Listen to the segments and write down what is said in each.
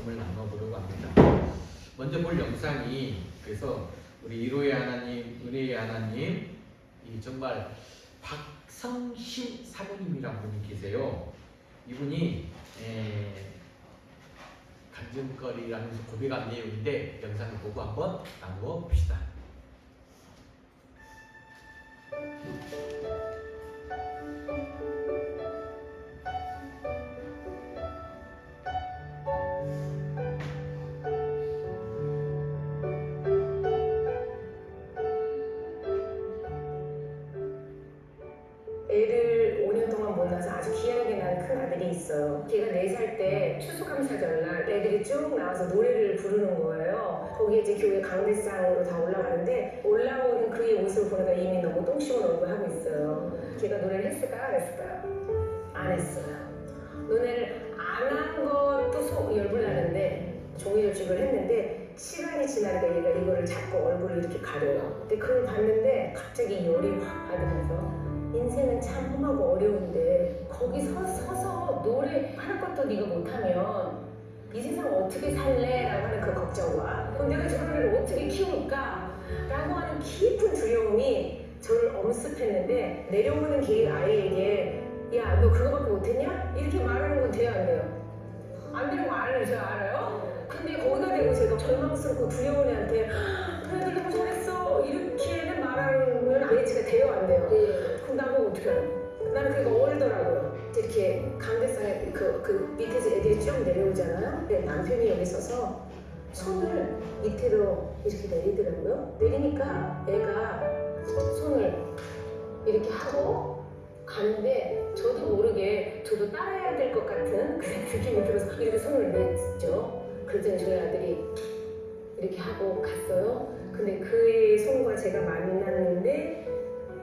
말씀을 나눠보려고 합니다. 먼저 볼 영상이 그래서 우리 이로의 하나님, 은혜의 하나님, 이 정말 박성신 사모님이라는 분이 계세요. 이분이 간증거리라면서 고백한 내용인데 영상을 보고 한번 나누어 봅시다. 애를 5년 동안 못 낳아서 아주 귀하게 낳은 큰 아들이 있어요. 걔가 4살 때 추수감사절날 애들이 쭉 나와서 노래를 부르는 거예요. 거기에 이제 교회 강대상으로 다 올라가는데 올라오는 그의 모습을 보니까 이미 너무 똥심은 얼굴 하고 있어요. 걔가 노래를 했을까요? 안 했을까요? 안 했어요. 노래를 안 한 것도 열불나는데 종이 조직을 했는데 시간이 지나니까 얘가 이거를 잡고 얼굴을 이렇게 가려요. 근데 그걸 봤는데 갑자기 열이 확 받으면서 인생은 참 험하고 어려운데 거기 서서 노래하는 것도 네가 못하면 이 세상 어떻게 살래? 라고 하는 그 걱정과 내가 저런 애를 어떻게 키울까? 라고 하는 깊은 두려움이 저를 엄습했는데 내려오는 그 아이에게 야, 너 그거밖에 못했냐? 이렇게 말하는 건 돼요, 안 돼요? 안 되는 거 알아요? 근데 거기다 대고 제가 절망스럽고 두려운 애한테 그 애들 너무 잘했어 이렇게는 말하면 매치가 돼요, 안 돼요? 그럼 나보고 어떻게 해요? 나는 그게 어울더라고요. 이렇게 강대상에 그 밑에서 애들이 쭉 내려오잖아요. 근데 남편이 여기 서서 손을 밑으로 이렇게 내리더라고요. 내리니까 애가 손을 이렇게 하고 가는데 저도 모르게 저도 따라해야 될 것 같은 그 느낌이 들어서 이렇게 손을 냈죠. 그랬더니 저희 아들이 이렇게 하고 갔어요. 근데 그의 손과 제가 만났는데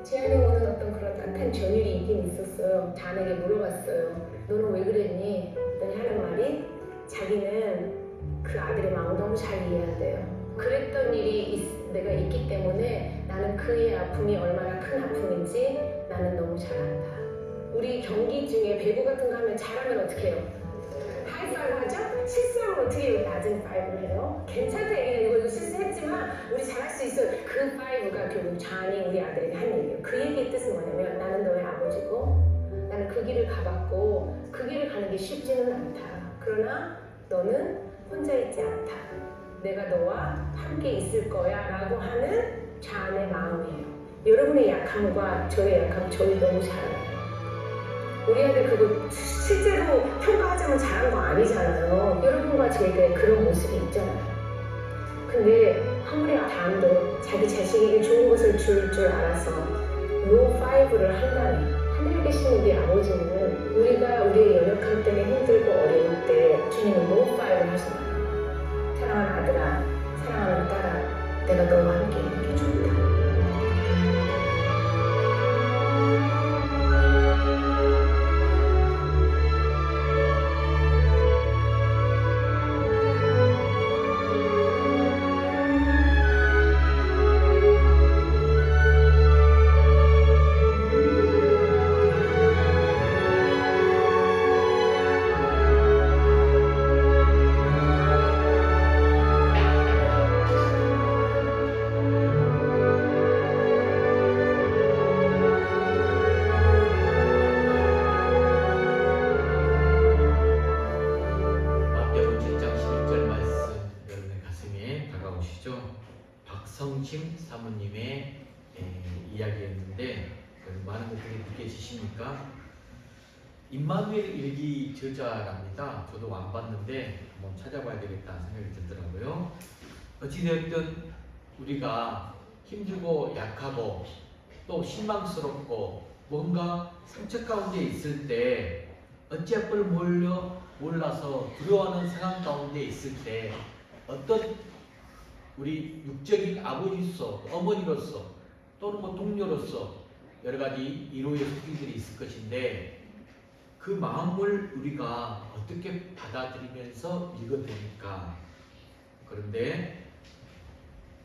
제 안에 오는 어떤 그런 따뜻한 전율이 있긴 있었어요. 자네에게 물어봤어요. 너는 왜 그랬니? 그랬더니 하는 말이 자기는 그 아들의 마음을 너무 잘 이해한대요. 그랬던 일이 내가 있기 때문에 나는 그의 아픔이 얼마나 큰 아픔인지 나는 너무 잘 안다. 우리 경기 중에 배구 같은 거 하면 잘하면 어떻게 해요? 하이파이브 하죠? 실수하면 어떻게 해요? 낮은 파이브를 해요? 괜찮다 얘기해요. 이거 실수했지만 우리 잘할 수 있어요. 그 파이브가 결국 잔이 우리 아들에게 한 얘기예요. 그 얘기의 뜻은 뭐냐면 나는 너의 아버지고 나는 그 길을 가봤고 그 길을 가는 게 쉽지는 않다. 그러나 너는 혼자 있지 않다. 내가 너와 함께 있을 거야 라고 하는 자안의 마음이에요. 여러분의 약함과 저의 약함 저희 너무 잘 알아요. 우리 아들 그거 실제로 평가하자면 잘한 거 아니잖아요. 여러분과 제게 그런 모습이 있잖아요. 근데 아무리 다음도 자기 자식에게 좋은 것을 줄 알아서 노 파이브를 한다니 하늘에 계신 우리 아버지는 우리가 우리의 연약함 때문에 힘들고 어려울 때 주님은 노 파이브를 하신다. 사랑하는 아들아, 사랑하는 딸아, 내가 너와 함께 있는 게 좋다. 박성심 사모님의 이야기였는데 많은 것들이 느껴지십니까? 임마누엘 일기 저자랍니다. 저도 안 봤는데 한번 찾아봐야 되겠다는 생각이 들더라고요. 어찌되었든 우리가 힘들고 약하고 또 실망스럽고 뭔가 상처 가운데 있을 때 어찌할 걸 몰라서 두려워하는 상황 가운데 있을 때 어떤 우리 육적인 아버지로서 어머니로서 또는 동료로서 여러 가지 이로의 소리들이 있을 것인데 그 마음을 우리가 어떻게 받아들이면서 읽어냅니까? 그런데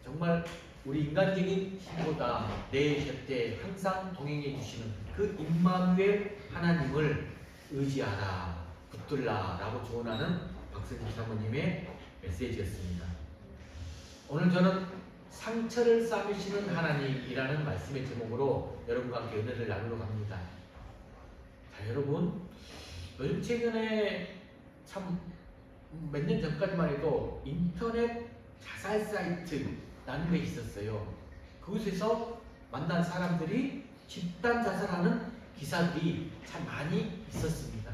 정말 우리 인간적인 힘보다 내 곁에 항상 동행해 주시는 그 임마누엘 하나님을 의지하라, 붙들라 라고 조언하는 박선진 사모님의 메시지였습니다. 오늘 저는 상처를 쌓으시는 하나님이라는 말씀의 제목으로 여러분과 함께 은혜를 나누러 갑니다. 자, 여러분, 요즘 최근에 참 몇 년 전까지만 해도 인터넷 자살 사이트라는 게 있었어요. 그곳에서 만난 사람들이 집단 자살하는 기사들이 참 많이 있었습니다.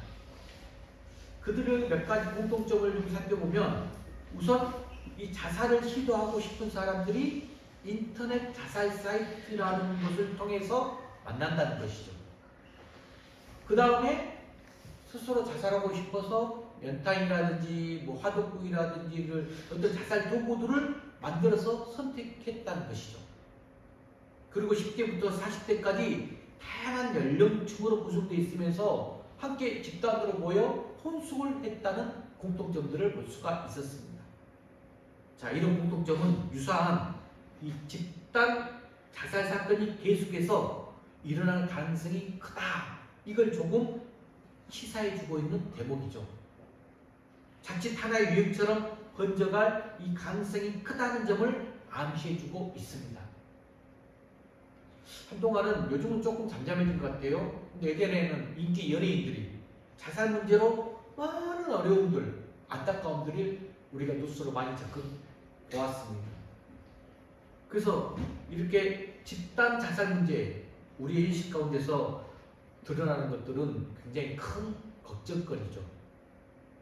그들의 몇 가지 공통점을 좀 살펴보면, 우선 이 자살을 시도하고 싶은 사람들이 인터넷 자살 사이트라는 것을 통해서 만난다는 것이죠. 그 다음에 스스로 자살하고 싶어서 연탄이라든지 뭐 화덕구이라든지 어떤 자살 도구들을 만들어서 선택했다는 것이죠. 그리고 10대부터 40대까지 다양한 연령층으로 구성되어 있으면서 함께 집단으로 모여 혼숙을 했다는 공통점들을 볼 수가 있었습니다. 자, 이런 공통점은 유사한 이 집단 자살 사건이 계속해서 일어날 가능성이 크다. 이걸 조금 시사해주고 있는 대목이죠. 자칫 하나의 유행처럼 번져갈 이 가능성이 크다는 점을 암시해주고 있습니다. 한동안은, 요즘은 조금 잠잠해진 것 같아요. 근데 예전에는 인기 연예인들이 자살 문제로 많은 어려움들, 안타까움들을 우리가 뉴스로 많이 접근 보았습니다. 그래서 이렇게 집단 자살 문제, 우리의 인식 가운데서 드러나는 것들은 굉장히 큰 걱정거리죠.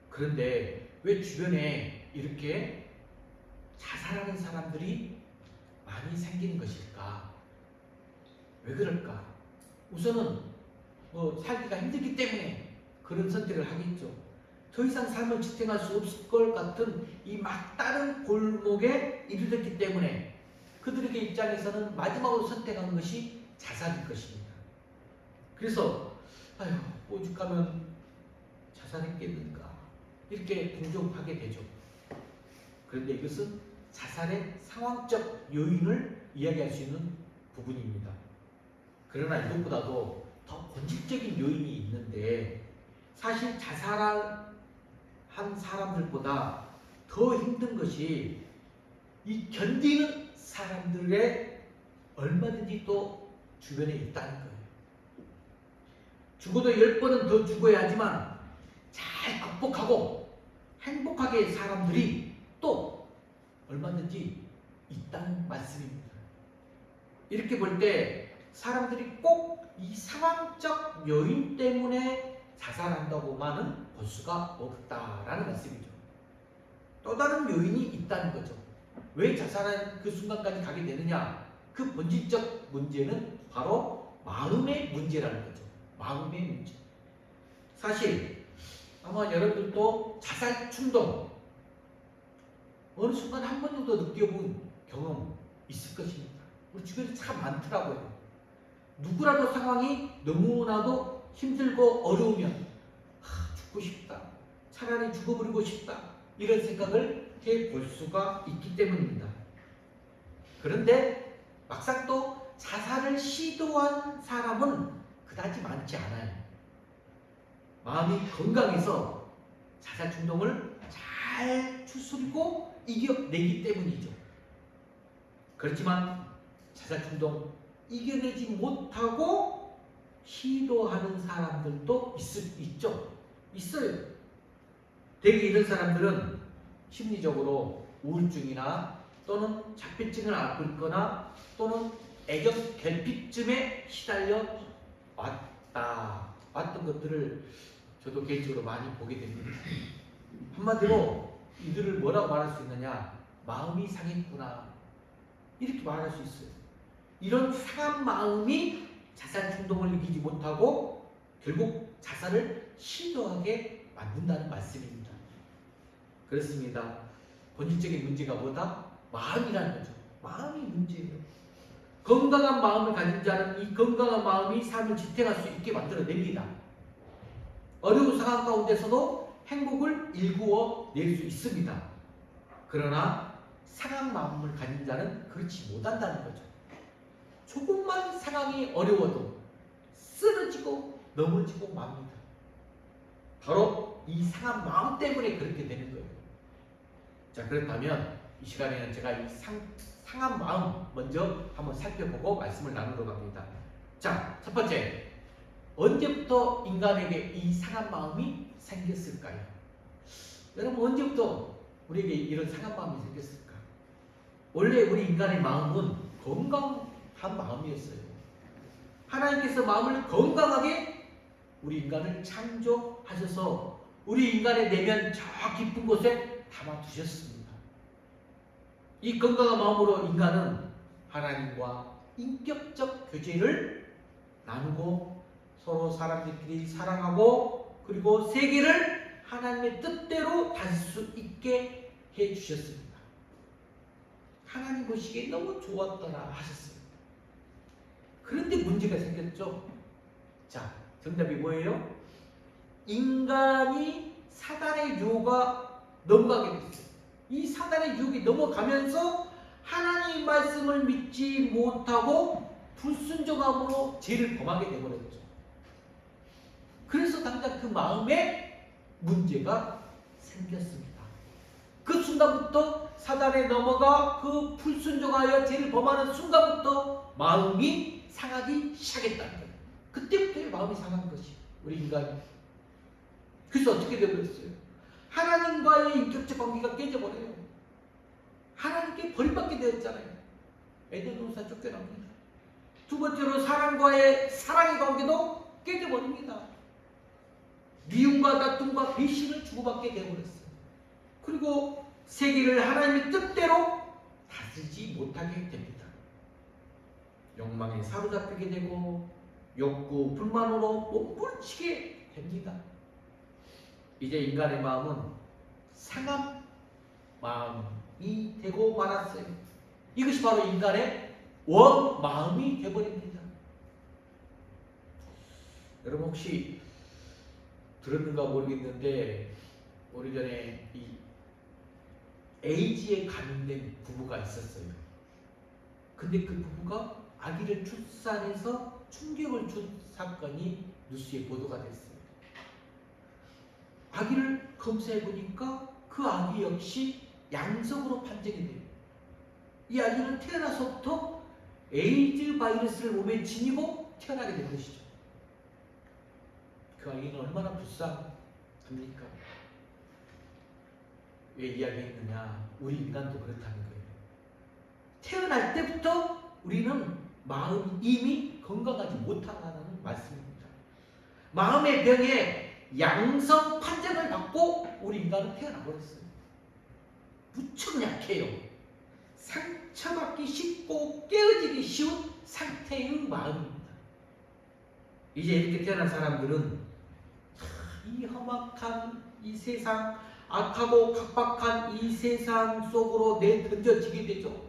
그런데 왜 주변에 이렇게 자살하는 사람들이 많이 생기는 것일까? 왜 그럴까? 우선은 살기가 힘들기 때문에 그런 선택을 하겠죠. 더 이상 삶을 지탱할 수 없을 것 같은 이 막다른 골목에 이르렀기 때문에 그들에게 입장에서는 마지막으로 선택한 것이 자살일 것입니다. 그래서 오죽하면 자살했겠는가 이렇게 동정하게 되죠. 그런데 이것은 자살의 상황적 요인을 이야기할 수 있는 부분입니다. 그러나 이것보다도 더 본질적인 요인이 있는데, 사실 자살한 사람들보다 더 힘든 것이 이 견디는 사람들의 얼마든지 또 주변에 있다는 거예요. 죽어도 10번은 더 죽어야 하지만 잘 극복하고 행복하게 사람들이 또 얼마든지 있다는 말씀입니다. 이렇게 볼 때 사람들이 꼭 이 상황적 요인 때문에 자살한다고만은 볼 수가 없다라는 말씀이죠. 또 다른 요인이 있다는 거죠. 왜 자살한 그 순간까지 가게 되느냐? 그 본질적 문제는 바로 마음의 문제라는 거죠. 마음의 문제. 사실 아마 여러분들도 자살 충동 어느 순간 한 번 정도 느껴본 경험 있을 것입니다. 우리 주변에 참 많더라고요. 누구라도 상황이 너무나도 힘들고 어려우면 죽고 싶다, 차라리 죽어버리고 싶다, 이런 생각을 해볼 수가 있기 때문입니다. 그런데 막상 또 자살을 시도한 사람은 그다지 많지 않아요. 마음이 건강해서 자살 충동을 잘 추스리고 이겨내기 때문이죠. 그렇지만 자살 충동 이겨내지 못하고 시도하는 사람들도 있어요. 대개 이런 사람들은 심리적으로 우울증이나 또는 자폐증을 앓고 있거나 또는 애정 결핍증에 시달려 왔던 것들을 저도 개인적으로 많이 보게 됩니다. 한마디로 이들을 뭐라고 말할 수 있느냐? 마음이 상했구나, 이렇게 말할 수 있어요. 이런 상한 마음이 자살 충동을 이기지 못하고 결국 자살을 시도하게 만든다는 말씀입니다. 그렇습니다. 본질적인 문제가 뭐다? 마음이라는 거죠. 마음이 문제예요. 건강한 마음을 가진 자는 이 건강한 마음이 삶을 지탱할 수 있게 만들어냅니다. 어려운 상황 가운데서도 행복을 일구어 낼 수 있습니다. 그러나 상한 마음을 가진 자는 그렇지 못한다는 거죠. 조금만 상황이 어려워도 쓰러지고 넘어지고 맙니다. 바로 이 상한 마음 때문에 그렇게 되는 거예요. 자, 그렇다면 이 시간에는 제가 이 상한 마음 먼저 한번 살펴보고 말씀을 나누도록 합니다. 자, 첫 번째, 언제부터 인간에게 이 상한 마음이 생겼을까요? 여러분, 언제부터 우리에게 이런 상한 마음이 생겼을까? 원래 우리 인간의 마음은 건강한 마음이었어요. 하나님께서 마음을 건강하게 우리 인간을 창조하셔서 우리 인간의 내면 저 깊은 곳에 담아두셨습니다. 이 건강한 마음으로 인간은 하나님과 인격적 교제를 나누고 서로 사람들끼리 사랑하고 그리고 세계를 하나님의 뜻대로 다닐 수 있게 해주셨습니다. 하나님 보시기에 너무 좋았더라 하셨습니다. 그런데 문제가 생겼죠. 자, 정답이 뭐예요? 인간이 사단의 유혹에 넘어가게 됐어요. 이 사단의 유혹이 넘어가면서 하나님의 말씀을 믿지 못하고 불순종함으로 죄를 범하게 되어버렸죠. 그래서 당장 그 마음에 문제가 생겼습니다. 그 순간부터 사단에 넘어가 그 불순종하여 죄를 범하는 순간부터 마음이 상하기 시작했다는 거예요. 그때부터 마음이 상한 것이 우리 인간이. 그래서 어떻게 되어버렸어요? 하나님과의 인격적 관계가 깨져버려요. 하나님께 버림받게 되었잖아요. 에덴 동산 쫓겨납니다. 두 번째로 사람과의 사랑의 관계도 깨져버립니다. 미움과 다툼과 배신을 주고받게 되어버렸어요. 그리고 세계를 하나님의 뜻대로 다스리지 못하게 됩니다. 욕망에 사로잡히게 되고 욕구, 불만으로 몸부림치게 됩니다. 이제 인간의 마음은 상한 마음이 되고 말았어요. 이것이 바로 인간의 원마음이 되어버립니다. 여러분 혹시 들었는가 모르겠는데 오래전에 이 에이즈에 감염된 부부가 있었어요. 근데 그 부부가 아기를 출산해서 충격을 준 사건이 뉴스에 보도가 됐어요. 아기를 검사해 보니까 그 아기 역시 양성으로 판정이 돼요. 이 아기는 태어나서부터 에이즈 바이러스를 몸에 지니고 태어나게 된 것이죠. 그 아이는 얼마나 불쌍합니까? 왜 이야기했느냐? 우리 인간도 그렇다는 거예요. 태어날 때부터 우리는 마음이 이미 건강하지 못하다는 말씀입니다. 마음의 병에 양성 판정을 받고 우리 인간은 태어나버렸어요. 무척 약해요. 상처받기 쉽고 깨어지기 쉬운 상태의 마음입니다. 이제 이렇게 태어난 사람들은 이 험악한 이 세상, 악하고 각박한 이 세상 속으로 내던져지게 되죠.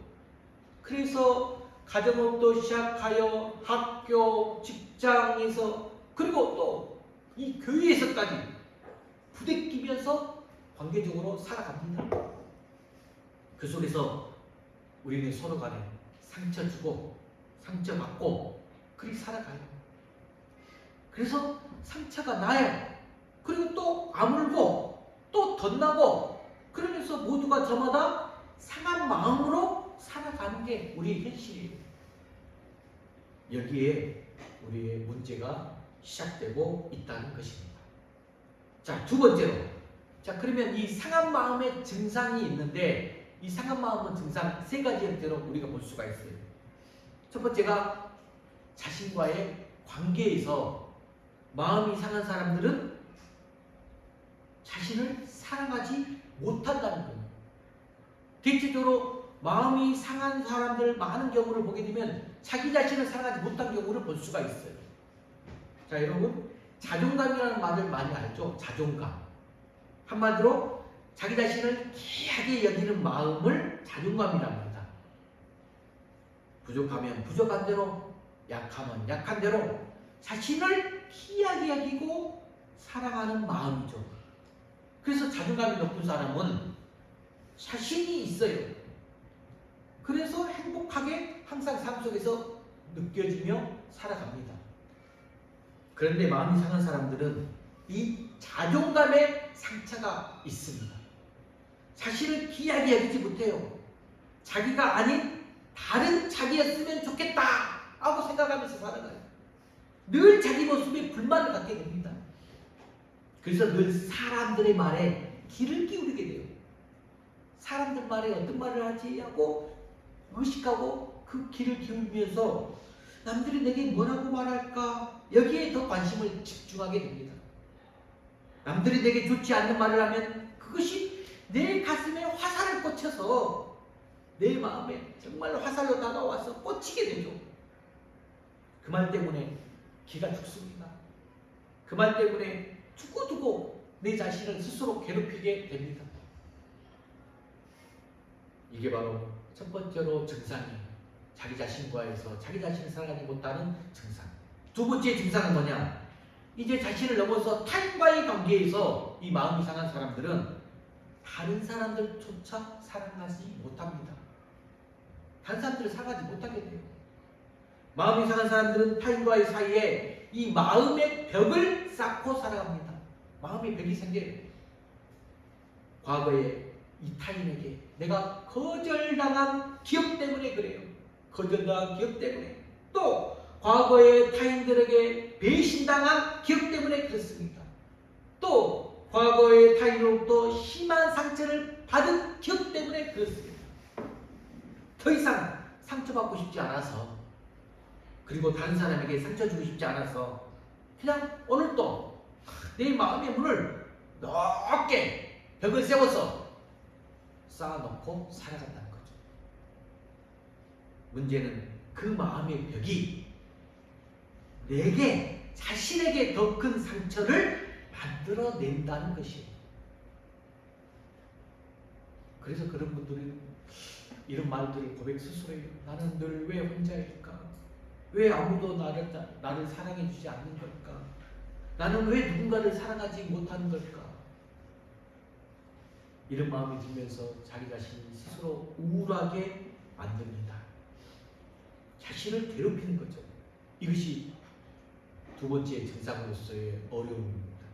그래서 가정부터 시작하여 학교, 직장에서 그리고 또 이 교회에서까지 부대끼면서 관계적으로 살아갑니다. 그 속에서 우리는 서로 간에 상처 주고 상처받고 그렇게 살아가요. 그래서 상처가 나요. 그리고 또 아물고 또 덧나고 그러면서 모두가 저마다 상한 마음으로 살아가는 게 우리의 현실이에요. 여기에 우리의 문제가 시작되고 있다는 것입니다. 자, 두 번째로, 자 그러면 이 상한 마음의 증상이 있는데 이 상한 마음은 증상 세 가지 형태로 우리가 볼 수가 있어요. 첫 번째가 자신과의 관계에서 마음이 상한 사람들은 자신을 사랑하지 못한다는 거예요. 대체적으로 마음이 상한 사람들 많은 경우를 보게 되면 자기 자신을 사랑하지 못한 경우를 볼 수가 있어요. 자, 여러분 자존감이라는 말을 많이 알죠? 자존감. 한마디로 자기 자신을 귀하게 여기는 마음을 자존감이라고 합니다. 부족하면 부족한 대로, 약하면 약한 대로 자신을 귀하게 여기고 사랑하는 마음이죠. 그래서 자존감이 높은 사람은 자신이 있어요. 그래서 행복하게 항상 삶 속에서 느껴지며 살아갑니다. 그런데 마음이 상한 사람들은 이 자존감에 상처가 있습니다. 자신을 귀하게 여기지 못해요. 자기가 아닌 다른 자기였으면 좋겠다 하고 생각하면서 살아가요. 늘 자기 모습에 불만을 갖게 됩니다. 그래서 늘 사람들의 말에 귀를 기울이게 돼요. 사람들 말에 어떤 말을 하지 하고 의식하고 그 귀를 기울이면서 남들이 내게 뭐라고 말할까 여기에 더 관심을 집중하게 됩니다. 남들이 내게 좋지 않는 말을 하면 그것이 내 가슴에 화살을 꽂혀서 내 마음에 정말 화살로 다가와서 꽂히게 되죠. 그 말 때문에 기가 죽습니다. 그 말 때문에 두고두고 내 자신을 스스로 괴롭히게 됩니다. 이게 바로 첫 번째로 증상이에요. 자기 자신과에서 자기 자신을 사랑하지 못하는 증상. 두 번째 증상은 뭐냐? 이제 자신을 넘어서 타인과의 관계에서 이 마음이 상한 사람들은 다른 사람들조차 사랑하지 못합니다. 다른 사람들을 사랑하지 못하게 돼요. 마음이 상한 사람들은 타인과의 사이에 이 마음의 벽을 쌓고 살아갑니다. 마음의 벽이 생겨요. 과거에 이 타인에게 내가 거절당한 기억 때문에 그래요. 거절당한 기억 때문에, 또 과거에 타인들에게 배신당한 기억 때문에 그렇습니다. 또 과거의 타인으로부터 심한 상처를 받은 기억 때문에 그렇습니다. 더 이상 상처받고 싶지 않아서, 그리고 다른 사람에게 상처 주고 싶지 않아서 그냥 오늘도 내 마음의 문을 넓게 벽을 세워서 쌓아놓고 살아간다는 거죠. 문제는 그 마음의 벽이 내게, 자신에게 더 큰 상처를 만들어낸다는 것이에요. 그래서 그런 분들은 이런 말들을 고백 스스로 해요. 나는 늘 왜 혼자일까? 왜 아무도 나를 사랑해주지 않는 걸까? 나는 왜 누군가를 사랑하지 못하는 걸까? 이런 마음이 들면서 자기 자신이 스스로 우울하게 만듭니다. 자신을 괴롭히는 거죠. 이것이 두 번째 증상으로서의 어려움입니다.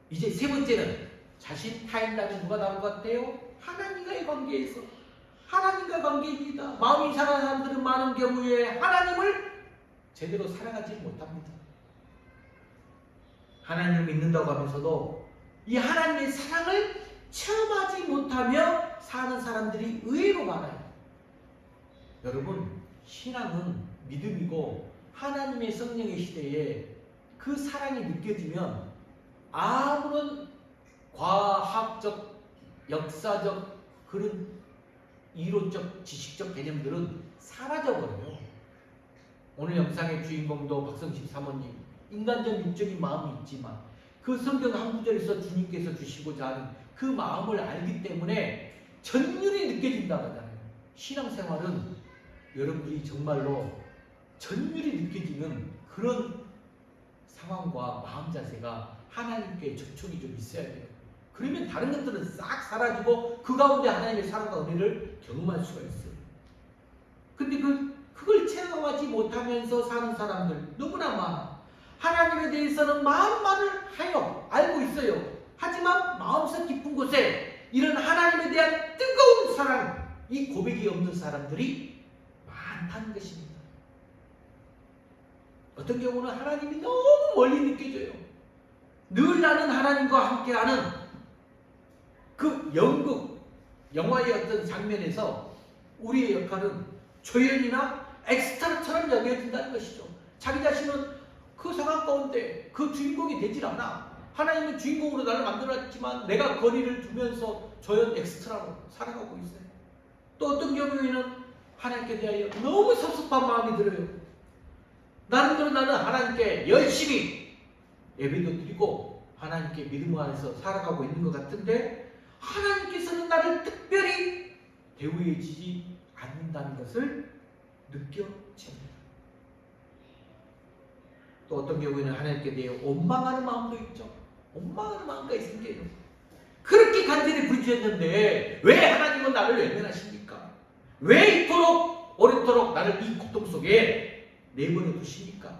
이제 세 번째는 자신 타인과는 누가 나온 것 같아요? 하나님과의 관계에서. 하나님과 관계입니다. 마음이 상한 사람들은 많은 경우에 하나님을 제대로 사랑하지 못합니다. 하나님을 믿는다고 하면서도 이 하나님의 사랑을 체험하지 못하며 사는 사람들이 의외로 많아요. 여러분, 신앙은 믿음이고 하나님의 성령의 시대에 그 사랑이 느껴지면 아무런 과학적, 역사적, 그런 이론적, 지식적 개념들은 사라져버려요. 오늘 영상의 주인공도 박성식 사모님, 인간적 육적인 마음이 있지만 그 성경 한 구절에서 주님께서 주시고자 하는 그 마음을 알기 때문에 전율이 느껴진다고 하잖아요. 신앙생활은 여러분들이 정말로 전율이 느껴지는 그런 상황과 마음 자세가 하나님께 접촉이 좀 있어야 돼요. 그러면 다른 것들은 싹 사라지고 그 가운데 하나님의 사랑과 은혜를 경험할 수가 있어요. 근데 그걸 체험하지 못하면서 사는 사람들 너무나 많아. 하나님에 대해서는 마음만을 하여 알고 있어요. 하지만 마음속 깊은 곳에 이런 하나님에 대한 뜨거운 사랑, 이 고백이 없는 사람들이 많다는 것입니다. 어떤 경우는 하나님이 너무 멀리 느껴져요. 늘 나는 하나님과 함께하는 그 영화의 어떤 장면에서 우리의 역할은 조연이나 엑스트라처럼 여겨진다는 것이죠. 자기 자신은 그 상황 가운데 그 주인공이 되질 않아. 하나님은 주인공으로 나를 만들었지만 내가 거리를 두면서 조연 엑스트라로 살아가고 있어요. 또 어떤 경우에는 하나님께 대하여 너무 섭섭한 마음이 들어요. 나름대로 나는 하나님께 열심히 예배도 드리고 하나님께 믿음 안에서 살아가고 있는 것 같은데 하나님께서는 나를 특별히 대우해주지 않는다는 것을 느껴집니다. 또 어떤 경우에는 하나님께 대해 원망하는 마음도 있죠. 원망하는 마음까지 생겨요. 그렇게 간절히 부르짖었는데 왜 하나님은 나를 외면하십니까? 왜 이토록 오랫도록 나를 이 고통 속에 내버려 두십니까?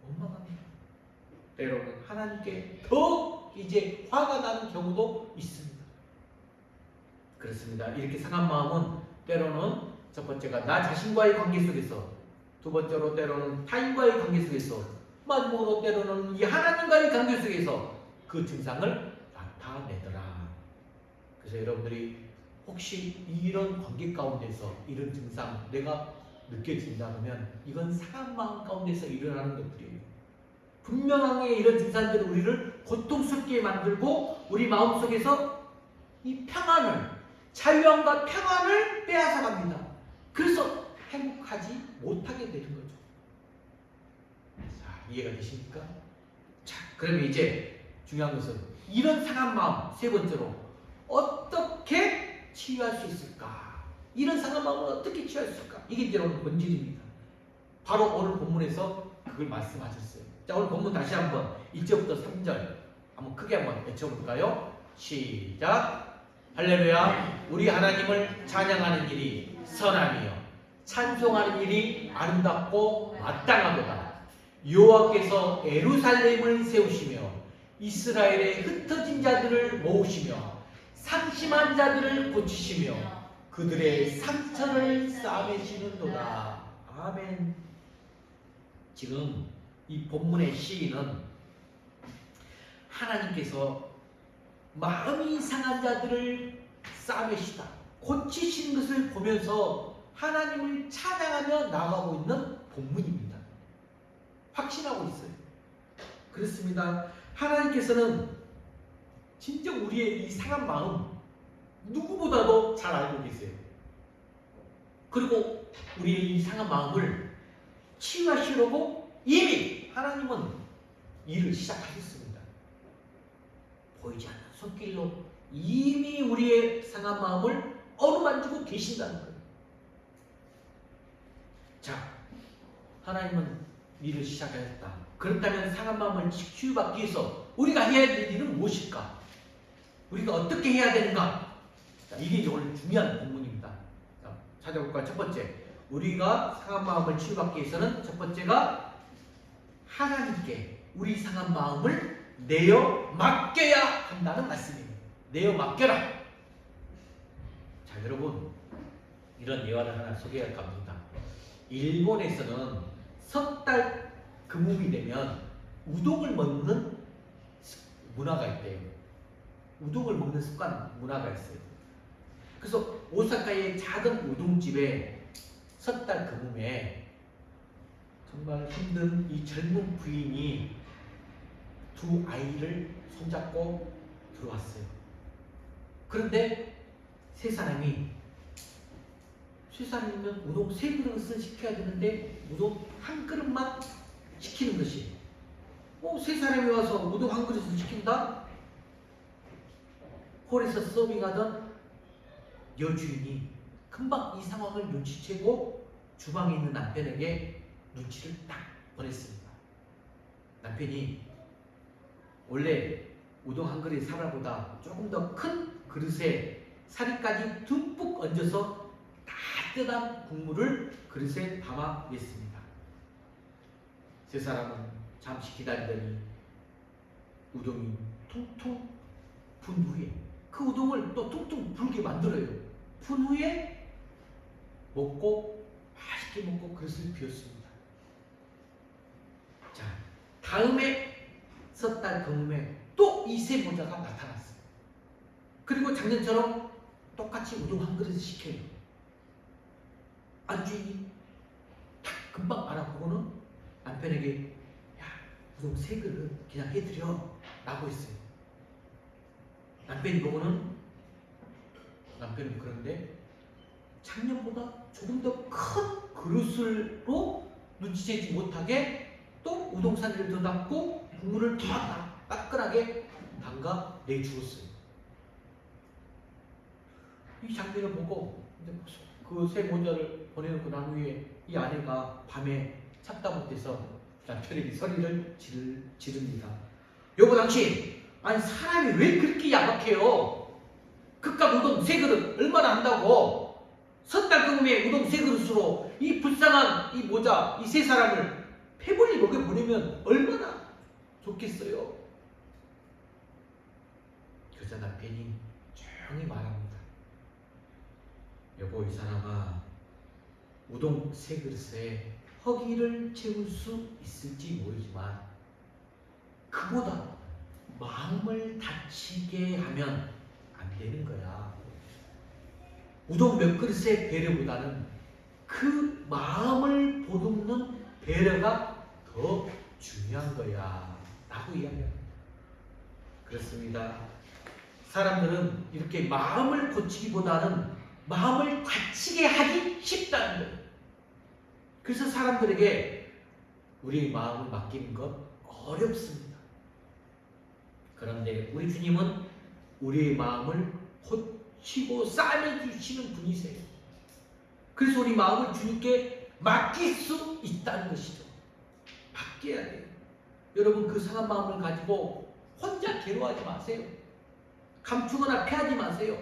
원망합니다. 여러분, 하나님께 더 이제 화가 나는 경우도 있습니다. 그렇습니다. 이렇게 상한 마음은 때로는 첫 번째가 나 자신과의 관계 속에서, 두 번째로 때로는 타인과의 관계 속에서, 마지막으로 때로는 이 하나님과의 관계 속에서 그 증상을 나타내더라. 그래서 여러분들이 혹시 이런 관계 가운데서 이런 증상 내가 느껴진다 그러면 이건 상한 마음 가운데서 일어나는 것들이에요. 분명하게 이런 증상들은 우리를 고통스럽게 만들고 우리 마음속에서 이 평안을, 자유함과 평안을 빼앗아갑니다. 그래서 행복하지 못하게 되는 거죠. 자, 이해가 되십니까? 자, 그러면 이제 중요한 것은 이런 상한 마음, 세 번째로 어떻게 치유할 수 있을까? 이런 상한 마음을 어떻게 치유할 수 있을까? 이게 이제 오늘 본질입니다. 바로 오늘 본문에서 그걸 말씀하셨어요. 자, 오늘 본문 다시 한번 1절부터 3절 한번 크게 한번 외쳐볼까요? 시작! 할렐루야! 우리 하나님을 찬양하는 일이 선함이요 찬송하는 일이 아름답고 마땅하도다. 여호와께서 예루살렘을 세우시며 이스라엘의 흩어진 자들을 모으시며 상심한 자들을 고치시며 그들의 상처를 싸매시는도다. 아멘. 지금 이 본문의 시인은 하나님께서 마음이 상한 자들을 싸매시다, 고치신 것을 보면서 하나님을 찬양하며 나아가고 있는 본문입니다. 확신하고 있어요. 그렇습니다. 하나님께서는 진짜 우리의 이 상한 마음 누구보다도 잘 알고 계세요. 그리고 우리의 이 상한 마음을 치유하시려고 이미 하나님은 일을 시작하셨습니다. 보이지 않는 손길로 이미 우리의 상한 마음을 어루만지고 계신다는 거예요. 자, 하나님은 일을 시작하셨다. 그렇다면 상한 마음을 치유받기 위해서 우리가 해야 될 일은 무엇일까? 우리가 어떻게 해야 되는가? 자, 이게 이제 오늘 중요한 본문입니다. 자, 찾아볼까요? 첫 번째, 우리가 상한 마음을 치유받기 위해서는 첫 번째가 하나님께 우리 상한 마음을 내어 맡겨야 한다는 말씀입니다. 내어 맡겨라. 자, 여러분, 이런 예화를 하나 소개할까 합니다. 일본에서는 석 달 금음이 되면 우동을 먹는 문화가 있대요. 우동을 먹는 습관 문화가 있어요. 그래서 오사카의 작은 우동집에 석 달 금음에 정말 힘든 이 젊은 부인이 두 아이를 손잡고 들어왔어요. 그런데 세 사람이면 우동 3그릇을 시켜야 되는데 우동 1그릇만 시키는 것이, 세 사람이 와서 우동 1그릇을 시킨다? 홀에서 서빙하던 여주인이 금방 이 상황을 눈치채고 주방에 있는 남편에게 눈치를 딱 보냈습니다. 남편이 원래 우동 1그릇 사람보다 조금 더 큰 그릇에 사리까지 듬뿍 얹어서 따뜻한 국물을 그릇에 담아 냈습니다. 세 사람은 잠시 기다리더니 우동이 퉁퉁 분 후에 그 우동을 또 퉁퉁 불게 만들어요. 분 후에 먹고 맛있게 먹고 그릇을 비웠습니다. 자, 다음에 석 달 금음에 또 이 세 모자가 나타났어요. 그리고 작년처럼 똑같이 우동 1그릇을 시켜요. 안주인이 딱 금방 알아보고는 남편에게 야, 우동 3그릇 그냥 해드려 라고 했어요. 남편이 보고는 남편은 그런데 작년보다 조금 더 큰 그릇으로 눈치채지 못하게 또 우동사리를 더 담고 국물을 더 따끈하게 담가 내주었어요. 이 장면을 보고 그 세 모자를 보내놓고 난 후에 이 아내가 밤에 참다 못해서 남편에게 소리를 지릅니다. 여보 당신, 아니 사람이 왜 그렇게 야박해요? 그깟 우동 3그릇 얼마나 한다고? 석 달 금음에 우동 3그릇으로 이 불쌍한 이 모자 이 세 사람을 패불리 먹여보내면 얼마나 좋겠어요? 그래서 남편이 조용히 말합니다. 여보, 이 사람아, 우동 3그릇에 허기를 채울 수 있을지 모르지만 그보다 마음을 다치게 하면 안 되는 거야. 우동 몇 그릇의 배려보다는 그 마음을 보듬는 배려가 더 중요한 거야 라고 이야기합니다. 그렇습니다. 사람들은 이렇게 마음을 고치기보다는 마음을 다치게 하기 쉽다는 거예요. 그래서 사람들에게 우리의 마음을 맡기는 것 어렵습니다. 그런데 우리 주님은 우리의 마음을 고치고 싸매주시는 분이세요. 그래서 우리 마음을 주님께 맡길 수 있다는 것이죠. 맡겨야 돼요. 여러분, 그 상한 마음을 가지고 혼자 괴로워하지 마세요. 감추거나 피하지 마세요.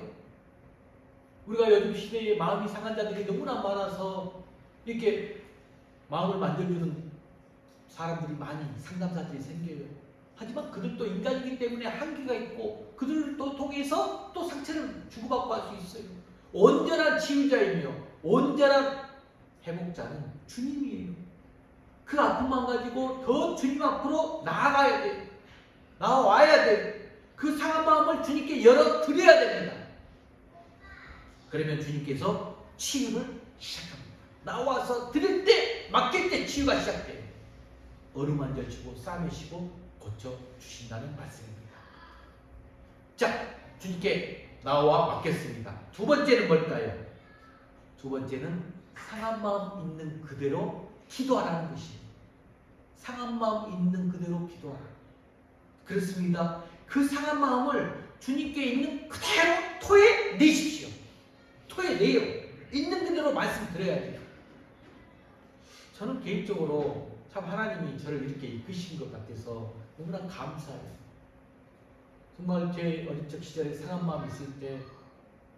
우리가 요즘 시대에 마음이 상한 자들이 너무나 많아서 이렇게 마음을 만들어주는 사람들이 많이, 상담사들이 생겨요. 하지만 그들도 인간이기 때문에 한계가 있고 그들도 통해서 또 상처를 주고받고 할 수 있어요. 온전한 치유자이며 온전한 회복자는 주님이에요. 그 아픔만 가지고 더 주님 앞으로 나아가야 돼요. 나와야 돼요. 그 상한 마음을 주님께 열어드려야 됩니다. 그러면 주님께서 치유를 시작합니다. 나와서 드릴 때, 맡길 때 치유가 시작돼요. 어루만져주고 싸매시고 고쳐주신다는 말씀입니다. 자, 주님께 나와 맡겼습니다. 두 번째는 뭘까요? 두 번째는 상한 마음 있는 그대로 기도하라는 것이에요. 상한 마음 있는 그대로 기도하라. 그렇습니다. 그 상한 마음을 주님께 있는 그대로 토해내십시오. 토해내요. 있는 그대로 말씀드려야 돼요. 저는 개인적으로 참 하나님이 저를 이렇게 이끄신 것 같아서 너무나 감사해요. 정말 제 어린 적 시절에 상한 마음 있을 때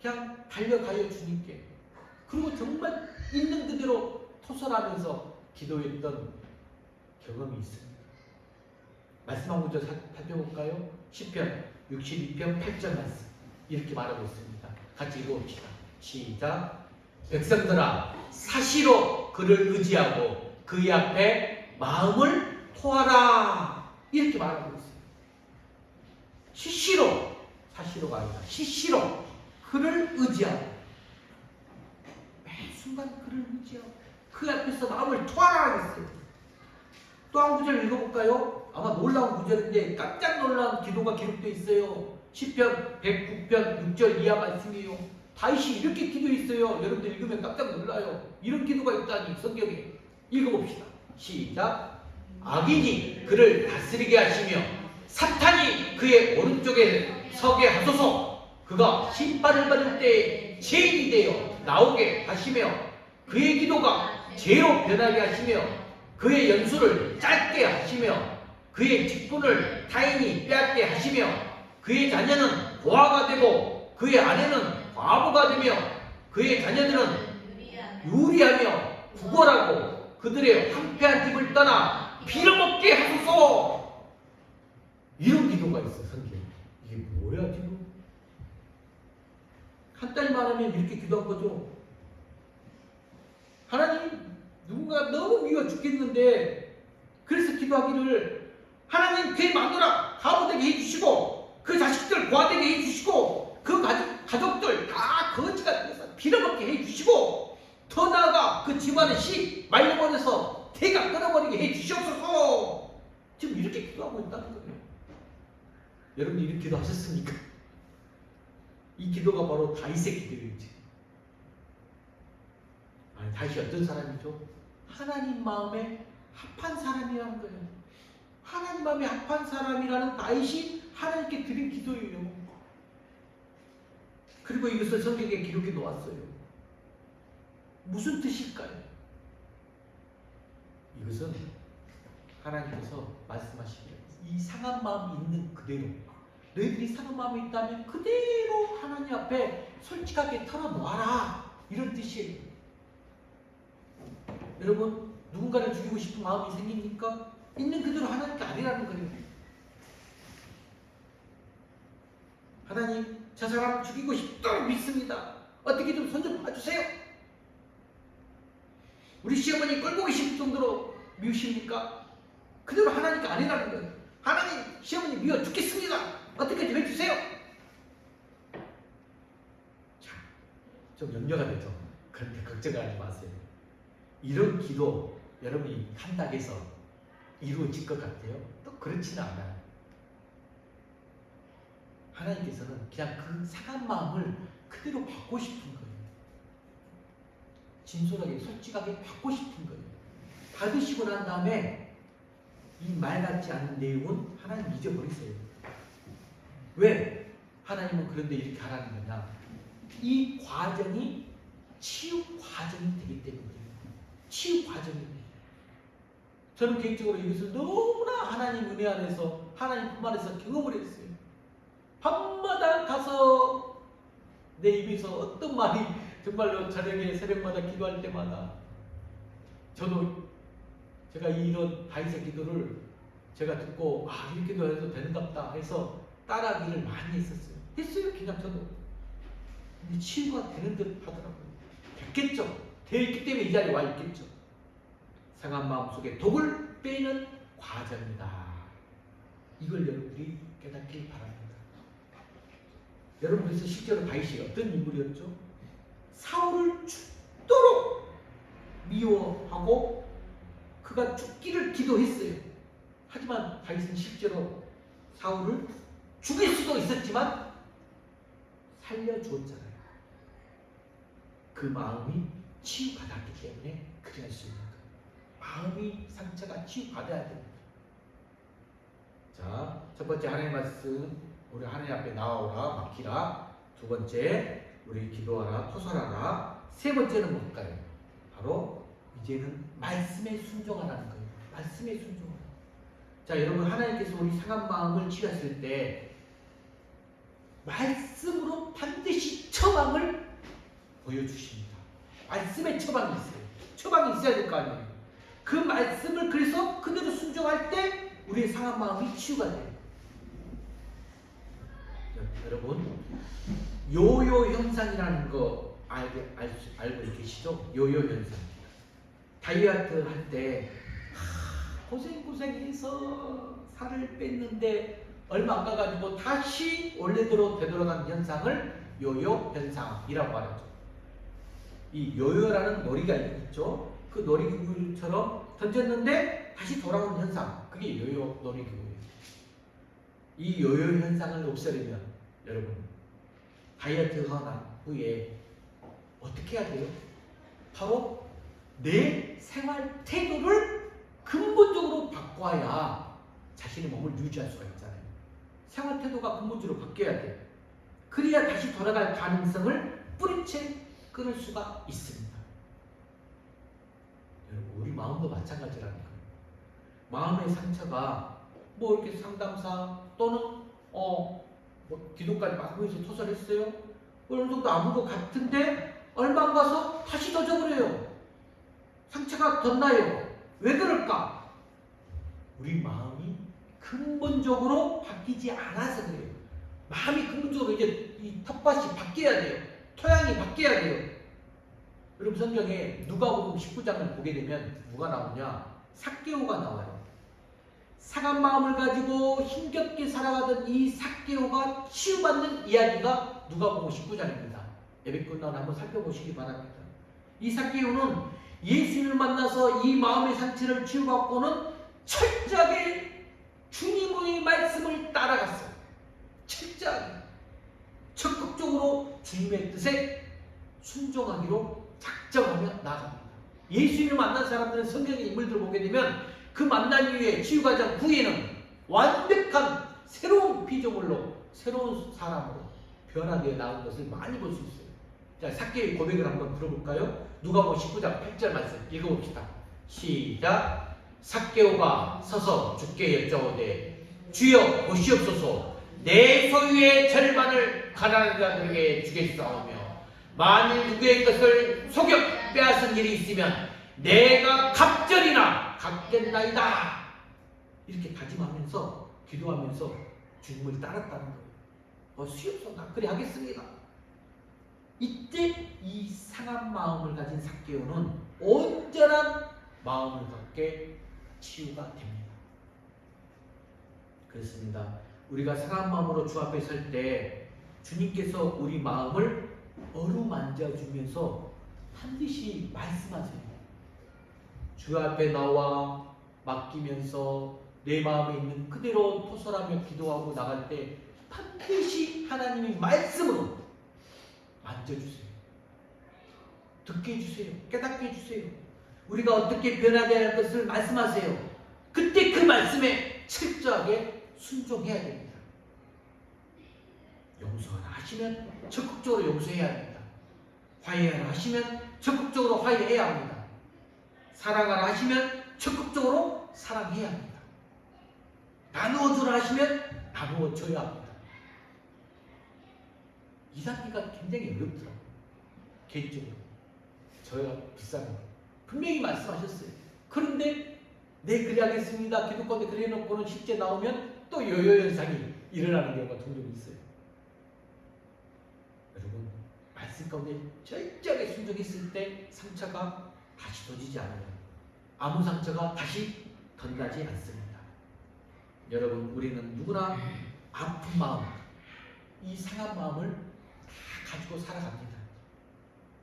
그냥 달려가요, 주님께. 그리고 정말 있는 그대로 토설하면서 기도했던 경험이 있습니다. 말씀 한 구절 살펴볼까요? 시편 62편 8절 말씀 이렇게 말하고 있습니다. 같이 읽어봅시다. 시작. 백성들아, 사시로 그를 의지하고 그의 앞에 마음을 토하라. 이렇게 말하고 있어요. 시시로, 사시로가 아니라 시시로 그를 의지하고, 매 순간 그를 의지하고 그 앞에서 마음을 토하라 하겠어요. 또 한 구절 읽어볼까요? 아마 놀라운 구절인데 깜짝 놀라운 기도가 기록되어 있어요. 시편 109편 6절 이하 말씀이에요. 다윗이 이렇게 기도했어요. 여러분들 읽으면 깜짝 놀라요. 이런 기도가 있다니 성경에. 읽어봅시다. 시작. 악인이 그를 다스리게 하시며 사탄이 그의 오른쪽에 서게 하소서. 그가 심판을 받을 때 죄인이 되어 나오게 하시며 그의 기도가 죄로 변하게 하시며 그의 연수를 짧게 하시며 그의 직분을 타인이 빼앗게 하시며 그의 자녀는 고아가 되고 그의 아내는 과부가 되며 그의 자녀들은 유리하며 구걸하고 그들의 황폐한 집을 떠나 빌어먹게 하소서. 이런 기도가 있어, 성경에. 이게 뭐야 지금? 간단히 말하면 이렇게 기도한 거죠. 하나님, 누군가 너무 미워 죽겠는데 그래서 기도하기를, 하나님 걔 마누라 가부되게 해주시고 그 자식들 고아되게 해주시고 그 가족들 다 거지가 되어서 빌어먹게 해주시고 더 나아가 그 집안의 씨 말려버려서 대가 끊어버리게 해주시옵소서. 지금 이렇게 기도하고 있다는 거예요. 여러분 이렇게 기도하셨습니까? 이 기도가 바로 다윗의 기도예요. 아니, 다윗이 어떤 사람이죠? 하나님 마음에 합한 사람이라는 거예요. 하나님 마음에 합한 사람이라는 다윗이 하나님께 드린 기도예요. 그리고 이것을 성경에 기록해 놓았어요. 무슨 뜻일까요? 이것은 하나님께서 말씀하시기를 이 상한 마음이 있는 그대로, 너희들이 상한 마음이 있다면 그대로 하나님 앞에 솔직하게 털어놓아라, 이런 뜻이에요. 여러분, 누군가를 죽이고 싶은 마음이 생깁니까? 있는 그대로 하나님께 아니라는 거예요. 하나님, 저 사람 죽이고 싶다고 믿습니다. 어떻게 좀 손 좀 봐주세요. 우리 시어머니 꼴보기 싫을 정도로 미우십니까? 그대로 하나님께 아니라는 거예요. 하나님 시어머니 미워 죽겠습니다. 어떻게 좀 해주세요. 자, 좀 염려가 되죠. 그런데 걱정하지 마세요. 이런 기도 여러분이 한다고 해서 이루어질 것 같아요? 또 그렇지는 않아요. 하나님께서는 그냥 그 상한 마음을 그대로 받고 싶은 거예요. 진솔하게 솔직하게 받고 싶은 거예요. 받으시고 난 다음에 이 말 같지 않은 내용은 하나님 잊어버리세요. 왜? 하나님은 그런데 이렇게 하라는 거냐? 이 과정이 치유 과정이 되기 때문이에요. 치유 과정입니다. 저는 개인적으로 이것을 너무나 하나님 은혜 안에서 하나님 품 안에서 경험을 했어요. 밤마다 가서 내 입에서 어떤 말이 정말로 저녁에 새벽마다 기도할 때마다 저도 제가 이런 다윗의 기도를 제가 듣고 이렇게 기도해도 되는갑다 해서 따라하기를 많이 했었어요. 했어요. 그냥 저도. 근데 치유가 되는 듯 하더라고요. 됐겠죠. 되어 있기 때문에 이 자리에 와 있겠죠. 상한 마음속에 독을 빼는 과정이다. 이걸 여러분들이 깨닫길 바랍니다. 여러분 그래서 실제로 다윗이 어떤 인물이었죠? 사울을 죽도록 미워하고 그가 죽기를 기도했어요. 하지만 다윗은 실제로 사울을 죽일 수도 있었지만 살려주었잖아요. 그 마음이 치유받았기 때문에 그리 할 수 있는 거예요. 마음이 상처가 치유받아야 됩니다. 자, 첫 번째 하나님의 말씀 우리 하나님 앞에 나오라 맡기라. 두 번째 우리 기도하라 토설하라. 세 번째는 뭘까요? 바로 이제는 말씀에 순종하라는 거예요. 말씀에 순종하라. 자, 여러분 하나님께서 우리 상한 마음을 치유하실 때 말씀으로 반드시 처방을 보여주십니다. 말씀에 처방이 있어요. 처방이 있어야 될 거 아니에요. 그 말씀을 그래서 그대로 순종할 때 우리의 상한 마음이 치유가 돼요. 여러분 요요 현상이라는 거 알고 계시죠? 요요 현상. 다이어트 할 때 고생해서 살을 뺐는데 얼마 안 가가지고 다시 원래대로 되돌아간 현상을 요요 현상이라고 하죠. 이 요요라는 놀이가 있죠. 그 놀이기구처럼 던졌는데 다시 돌아오는 현상, 그게 요요 놀이기구예요. 이 요요 현상을 없애려면 여러분 다이어트가 난 후에 어떻게 해야 돼요? 바로 내 생활 태도를 근본적으로 바꿔야 자신의 몸을 유지할 수가 있잖아요. 생활 태도가 근본적으로 바뀌어야 돼요. 그래야 다시 돌아갈 가능성을 뿌리채 끊을 수가 있습니다. 여러분 우리 마음도 마찬가지라는 거예요. 마음의 상처가 뭐 이렇게 상담사 또는 뭐 기도까지 막 하면서 토설했어요. 어느 정도 아무 것 같은데 얼마 안 가서 다시 더 져버려요. 상처가 덧나요. 왜 그럴까? 우리 마음이 근본적으로 바뀌지 않아서 그래요. 마음이 근본적으로 이제 이 텃밭이 바뀌어야 돼요. 토양이 바뀌어야 돼요. 여러분 성경에 누가복음 19장을 보게 되면 누가 나오냐? 삭개오가 나와요. 상한 마음을 가지고 힘겹게 살아가던 이 삭개오가 치유받는 이야기가 누가복음 19장입니다. 예배 끝나고 한번 살펴보시기 바랍니다. 이 삭개오는 예수님을 만나서 이 마음의 상처를 치유받고는 철저하게 주님의 말씀을 따라갔어요. 철저하게 적극적으로 주님의 뜻에 순종하기로 작정하며 나아갑니다. 예수님을 만난 사람들은 성경의 인물들을 보게 되면 그 만난 이후에 치유과정 후에는 완벽한 새로운 피조물로 새로운 사람으로 변화되어 나온 것을 많이 볼 수 있어요. 자, 삭개의 고백을 한번 들어볼까요? 누가복음 19장 8절 말씀 읽어봅시다. 시작. 삭개오가 서서 주께 여짜오되 주여 보시옵소서 내 소유의 절반을 가난한 자들에게 주겠사오며 만일 누구의 것을 속여 빼앗은 일이 있으면 내가 갑절이나 갚겠나이다. 이렇게 다짐하면서 기도하면서 주님을 따랐다는 거예요. 수용소 나 그리 하겠습니다. 이때 이 상한 마음을 가진 삭개오는 온전한 마음을 갖게 치유가 됩니다. 그렇습니다. 우리가 상한 마음으로 주 앞에 설 때 주님께서 우리 마음을 어루만져 주면서 반드시 말씀하세요. 주 앞에 나와 맡기면서 내 마음에 있는 그대로 토설하며 기도하고 나갈 때 반드시 하나님의 말씀으로 만져주세요. 듣게 해주세요. 깨닫게 해주세요. 우리가 어떻게 변화되어야 할 것을 말씀하세요. 그때 그 말씀에 철저하게 순종해야 됩니다. 용서하라 하시면 적극적으로 용서해야 합니다. 화해하라 하시면 적극적으로 화해해야 합니다. 사랑하라 하시면 적극적으로 사랑해야 합니다. 나누어주라 하시면 나누어줘야 합니다. 이 단계가 굉장히 어렵더라고요. 개인적으로 저희가 비싼 거 분명히 말씀하셨어요. 그런데 네 그래야겠습니다. 기도 가운데 그래놓고는 실제 나오면 또 요요 현상이 일어나는 경우가 종종 있어요. 여러분 말씀 가운데 철저하게 순종했을 때 상처가 다시 도지지 않아요. 아무 상처가 다시 덧나지 않습니다. 여러분 우리는 누구나 아픈 마음, 이 상한 마음을 다 가지고 살아갑니다.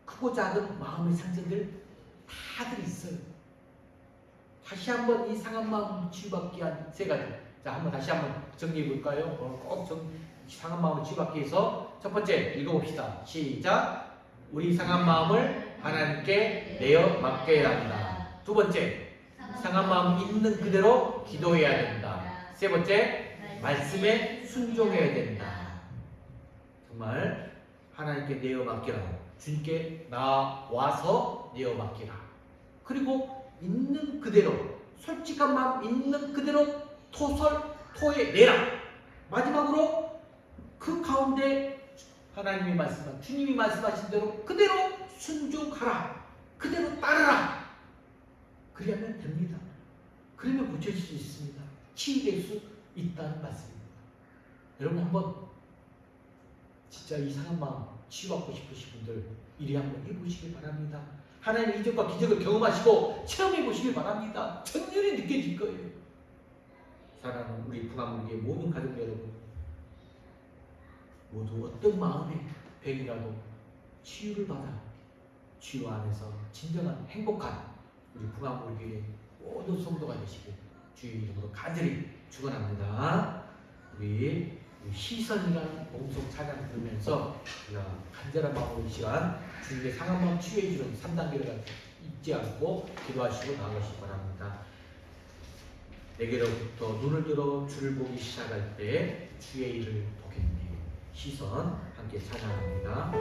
크고 작은 마음의 상처들 다들 있어요. 다시 한번 이 상한 마음 치유받기 위한 세 가지. 자, 한번 다시 한번 정리해 볼까요? 상한 마음을 치유받기 위해서 첫 번째 읽어봅시다. 시작. 우리 상한 마음을 하나님께 내어 맡겨야 한다. 두 번째, 상한 마음 있는 그대로 기도해야 된다. 세 번째, 말씀에 순종해야 된다. 정말 하나님께 내어 맡기라. 주님께 나와서 내어 맡기라. 그리고 있는 그대로, 솔직한 마음 있는 그대로 토해내라. 마지막으로 그 가운데 하나님이 말씀한, 주님이 말씀하신 대로 그대로 순종하라. 그대로 따르라. 그리하면 됩니다. 그러면 고쳐질 수 있습니다. 치유될 수 있다는 말씀입니다. 여러분 한번 진짜 이상한 마음 치유받고 싶으신 분들 이리 한번 해보시길 바랍니다. 하나님의 이적과 기적을 경험하시고 체험해 보시길 바랍니다. 전율이 느껴질 거예요. 사랑하는 우리 풍암물교의 모든 가족 여러분, 모두 어떤 마음의 병이라도 치유를 받아 치유 안에서 진정한 행복한 우리 풍암물교의 모든 성도가 되시길 주의 이름으로 간절히 축원합니다. 우리 시선이라는 봉송 찬양 들으면서 우리가 간절한 마음으로 이 시간 주님의 상한 마음 치유해 주는 3단계를 잊지 않고 기도하시고 나아가시기 바랍니다. 내게로부터 눈을 들어 주를 보기 시작할 때 주의 일을 보겠네. 시선 함께 찬양합니다.